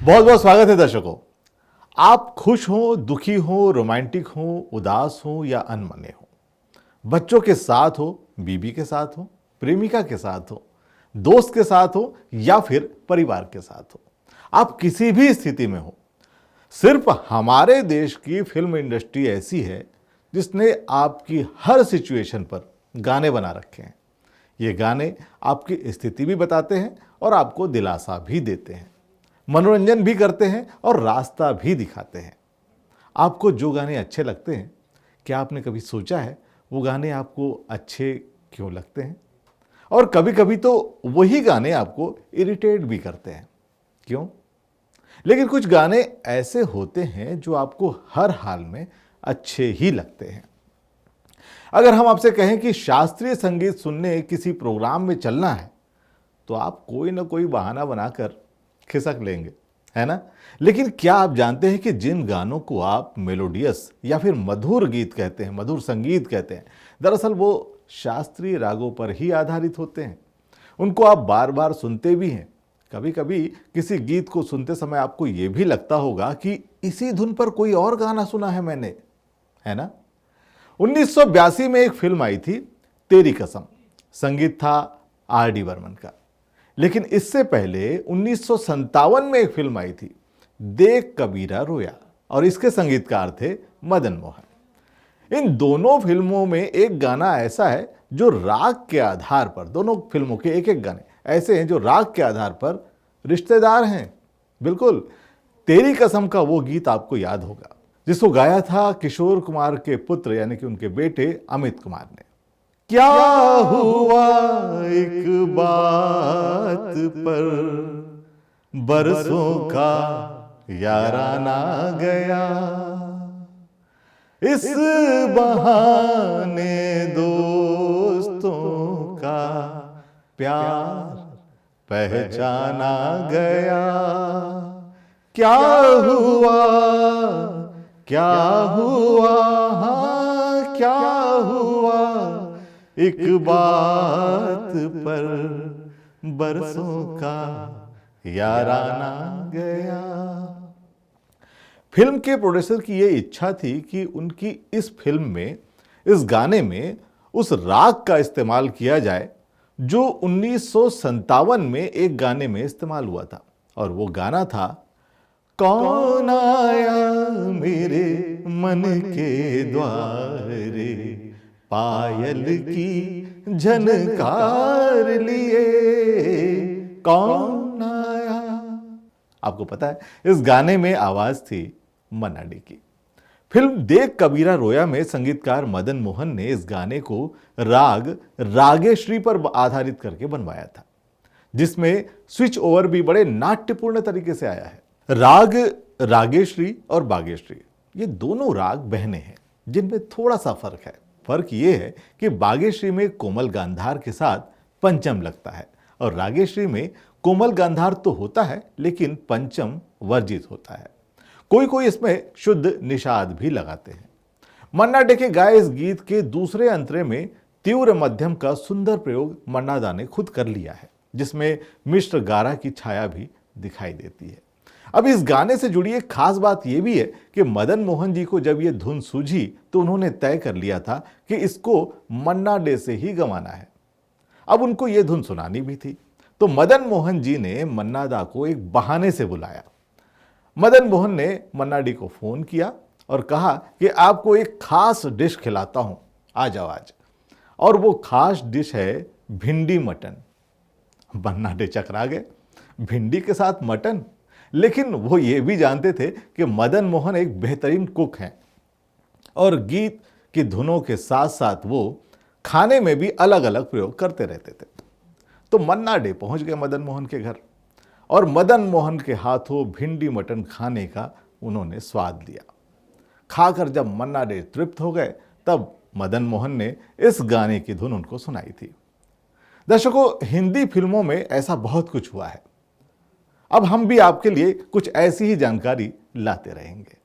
बहुत बहुत स्वागत है दर्शकों। आप खुश हो, दुखी हो, रोमांटिक हो, उदास हो या अनमने हो, बच्चों के साथ हो, बीबी के साथ हो, प्रेमिका के साथ हो, दोस्त के साथ हो या फिर परिवार के साथ हो, आप किसी भी स्थिति में हो, सिर्फ हमारे देश की फिल्म इंडस्ट्री ऐसी है जिसने आपकी हर सिचुएशन पर गाने बना रखे हैं। ये गाने आपकी स्थिति भी बताते हैं और आपको दिलासा भी देते हैं, मनोरंजन भी करते हैं और रास्ता भी दिखाते हैं। आपको जो गाने अच्छे लगते हैं, क्या आपने कभी सोचा है वो गाने आपको अच्छे क्यों लगते हैं? और कभी कभी तो वही गाने आपको इरिटेट भी करते हैं। क्यों? लेकिन कुछ गाने ऐसे होते हैं जो आपको हर हाल में अच्छे ही लगते हैं। अगर हम आपसे कहें कि शास्त्रीय संगीत सुनने किसी प्रोग्राम में चलना है, तो आप कोई ना कोई बहाना बनाकर खिसक लेंगे, है ना? लेकिन क्या आप जानते हैं कि जिन गानों को आप मेलोडियस या फिर मधुर गीत कहते हैं, मधुर संगीत कहते हैं, दरअसल वो शास्त्रीय रागों पर ही आधारित होते हैं। उनको आप बार बार सुनते भी हैं। कभी कभी किसी गीत को सुनते समय आपको ये भी लगता होगा कि इसी धुन पर कोई और गाना सुना है मैंने, है ना? 1982 में एक फिल्म आई थी, तेरी कसम। संगीत था आर.डी. बर्मन का। लेकिन इससे पहले 1957 में एक फिल्म आई थी, देख कबीरा रोया, और इसके संगीतकार थे मदन मोहन। इन दोनों फिल्मों में एक गाना ऐसा है जो राग के आधार पर, दोनों फिल्मों के एक एक गाने ऐसे हैं जो राग के आधार पर रिश्तेदार हैं। बिल्कुल, तेरी कसम का वो गीत आपको याद होगा जिसको गाया था किशोर कुमार के पुत्र यानी कि उनके बेटे अमित कुमार ने। क्या हुआ एक बात पर बरसों का याराना गया, इस बहाने दोस्तों का प्यार पहचाना गया। क्या हुआ, क्या हुआ, हाँ क्या हुआ एक बात पर बरसों का याराना गया। फिल्म के प्रोड्यूसर की यह इच्छा थी कि उनकी इस फिल्म में, इस गाने में उस राग का इस्तेमाल किया जाए जो 1957 में एक गाने में इस्तेमाल हुआ था, और वो गाना था कौन आया मेरे मन के द्वारे, पायल की झनकार लिए कौन आया। आपको पता है इस गाने में आवाज थी मन्ना डे की। फिल्म देख कबीरा रोया में संगीतकार मदन मोहन ने इस गाने को राग रागेश्री पर आधारित करके बनवाया था, जिसमें स्विच ओवर भी बड़े नाट्यपूर्ण तरीके से आया है। राग रागेश्री और बागेश्री ये दोनों राग बहने हैं जिनमें थोड़ा सा फर्क है। फर्क ये है कि बागेश्री में कोमल गांधार के साथ पंचम लगता है और रागेश्री में कोमल गांधार तो होता है लेकिन पंचम वर्जित होता है। कोई कोई इसमें शुद्ध निषाद भी लगाते हैं। मन्ना डे के गाए इस गीत के दूसरे अंतरे में तीव्र मध्यम का सुंदर प्रयोग मन्ना दा ने खुद कर लिया है, जिसमें मिश्र गारा की छाया भी दिखाई देती है। अब इस गाने से जुड़ी एक खास बात यह भी है कि मदन मोहन जी को जब यह धुन सूझी तो उन्होंने तय कर लिया था कि इसको मन्ना डे से ही गवाना है। अब उनको यह धुन सुनानी भी थी, तो मदन मोहन जी ने मन्ना दा को एक बहाने से बुलाया। मदन मोहन ने मन्ना डे को फोन किया और कहा कि आपको एक खास डिश खिलाता हूं, आ जाओ आज। और वो खास डिश है भिंडी मटन। मन्ना डे चकरा गए, भिंडी के साथ मटन। लेकिन वो ये भी जानते थे कि मदन मोहन एक बेहतरीन कुक हैं और गीत की धुनों के साथ साथ वो खाने में भी अलग अलग प्रयोग करते रहते थे। तो मन्ना डे पहुंच गए मदन मोहन के घर और मदन मोहन के हाथों भिंडी मटन खाने का उन्होंने स्वाद लिया। खाकर जब मन्ना डे तृप्त हो गए तब मदन मोहन ने इस गाने की धुन उनको सुनाई थी। दर्शकों, हिंदी फिल्मों में ऐसा बहुत कुछ हुआ है। अब हम भी आपके लिए कुछ ऐसी ही जानकारी लाते रहेंगे।